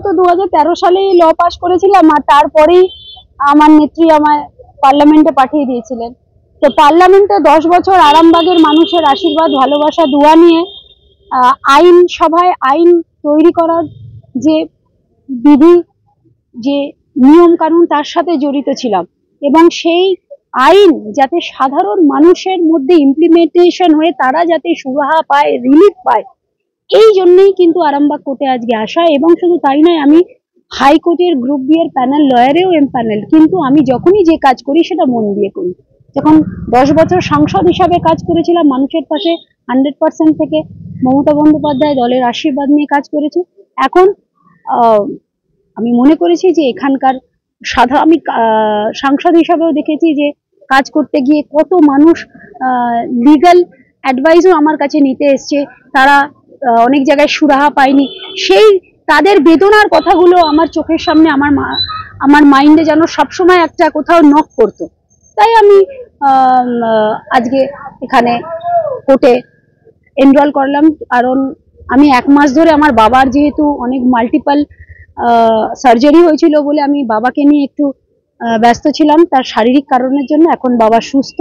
তো 2013 সালেই ল পাস করেছিলাম, আর তারপরেই আমার নেত্রী আমায় পার্লামেন্টে পাঠিয়ে দিয়েছিলেন। তো পার্লামেন্টে 10 বছর আরামবাগের মানুষের আশীর্বাদ, ভালোবাসা, দোয়া নিয়ে আইন সভায় আইন তৈরি করার যে বিধি, যে নিয়ম কানুন, তার সাথে জড়িত ছিলাম। এবং সেই আইন যাতে সাধারণ মানুষের মধ্যে ইমপ্লিমেন্টেশন হয়ে তারা যাতে সুরাহা পায়, রিলিফ পায়, এই জন্যই কিন্তু আরামবাগ কোর্টে আজকে আসা। এবং শুধু তাই নয়, আমি হাইকোর্টের গ্রুপ বি এর প্যানেল লয়ারেও প্যানেল, কিন্তু আমি যখনই যে কাজ করি সেটা মন দিয়ে করি। যখন 10 বছর সাংসদ হিসাবে কাজ করেছিলাম, মানুষের পাশে 100% থেকে মমতা বন্দ্যোপাধ্যায় দলের আশীর্বাদ নিয়ে কাজ করেছি। এখন আমি মনে করেছি যে এখানকার আমি সাংসদ হিসাবেও দেখেছি যে কাজ করতে গিয়ে কত মানুষ লিগ্যাল অ্যাডভাইসও আমার কাছে নিতে এসছে, তারা অনেক জায়গায় সুরাহা পায়নি। সেই তাদের বেদনার কথাগুলো আমার চোখের সামনে, আমার মাইন্ডে যেন সবসময় একটা কোথাও নক করতো। তাই আমি আজকে এখানে কোর্টে এনরোল করলাম। কারণ আমি 1 মাস ধরে আমার বাবার যেহেতু অনেক মাল্টিপল সার্জারি হয়েছিল বলে আমি বাবাকে নিয়ে একটু ব্যস্ত ছিলাম, তার শারীরিক কারণের জন্য। এখন বাবা সুস্থ,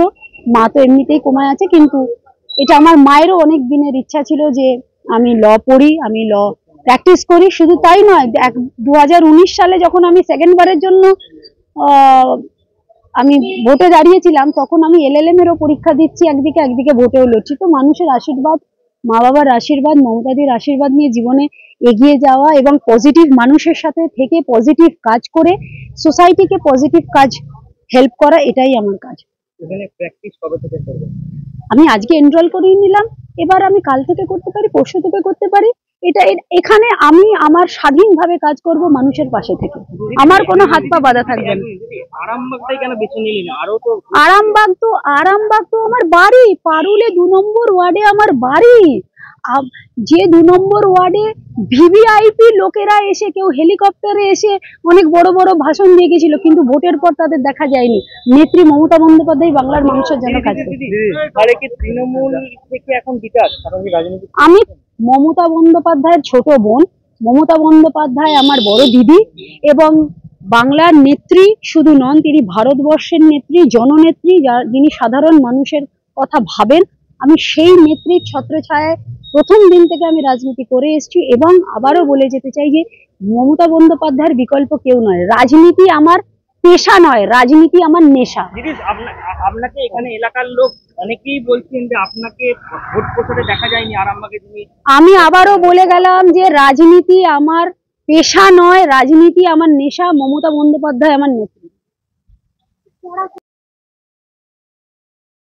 মা তো এমনিতেই কোমায় আছে, কিন্তু এটা আমার মায়েরও অনেক দিনের ইচ্ছা ছিল যে আমি ল পড়ি, আমি ল প্র্যাকটিস করি। শুধু তাই নয়, 2019 সালে যখন আমি সেকেন্ডবারের জন্য আমি ভোটে দাঁড়িয়েছিলাম, তখন আমি LLM এরও পরীক্ষা দিচ্ছি একদিকে ভোটেও লড়ছি। তো মানুষের আশীর্বাদ, মা বাবার আশীর্বাদ, মমতাদির আশীর্বাদ নিয়ে জীবনে এগিয়ে যাওয়া এবং পজিটিভ মানুষের সাথে থেকে পজিটিভ কাজ করে সোসাইটিকে পজিটিভ কাজ হেল্প করা, এটাই আমার কাজ। এখানে প্র্যাকটিস কবে থেকে করবেন? আমি আজকে এনরোল করিয়ে নিলাম, এবার আমি কাল থেকে করতে পারি, পরশু থেকে করতে পারি। এখানে আমি আমার স্বাধীনভাবে কাজ করব, মানুষের পাশে থেকে। আমার কোনো হাত পা বাঁধা থাকবে না। আরামবাগটাই কেন বেছে নিলেন? আরো তো আরামবাগ তো আমার বাড়ি, পারুলে 2 নম্বর ওয়ার্ডে আমার বাড়ি। যে 2 নম্বর ওয়ার্ডে ভিভিআইপি লোকেরা এসে, কেউ হেলিকপ্টারে এসে অনেক বড় বড় ভাষণ দিয়ে গেছিল, কিন্তু ভোটের পর তাদের দেখা যায়নি। নেত্রী মমতা বন্দ্যোপাধ্যায় বাংলার মানুষের জন্য কাজ করে। তৃণমূল থেকে এখন বিকাশ, আমি মমতা বন্দ্যোপাধ্যায়ের ছোট বোন, মমতা বন্দ্যোপাধ্যায় আমার বড় দিদি, এবং বাংলার নেত্রী শুধু নন, তিনি ভারতবর্ষের নেত্রী, জননেত্রী, যিনি সাধারণ মানুষের কথা ভাবেন। আমি সেই নেত্রীর ছত্রছায়ায় প্রথম দিন থেকে আমি রাজনীতি করে এসেছি। এবং আবারও বলে যেতে চাই যে মমতা বন্দ্যোপাধ্যায়ের বিকল্প কেউ নয়। রাজনীতি আমার পেশা নয়, রাজনীতি আমার নেশা। দিদি, আপনাকে এখানে এলাকার লোক অনেকেই বলছেন যে আপনাকে ভোট প্রচারে দেখা যায়নি আরামবাগে। আমি আবারও বলে গেলাম যে রাজনীতি আমার পেশা নয়, রাজনীতি আমার নেশা। মমতা বন্দ্যোপাধ্যায় আমার নেত্রী।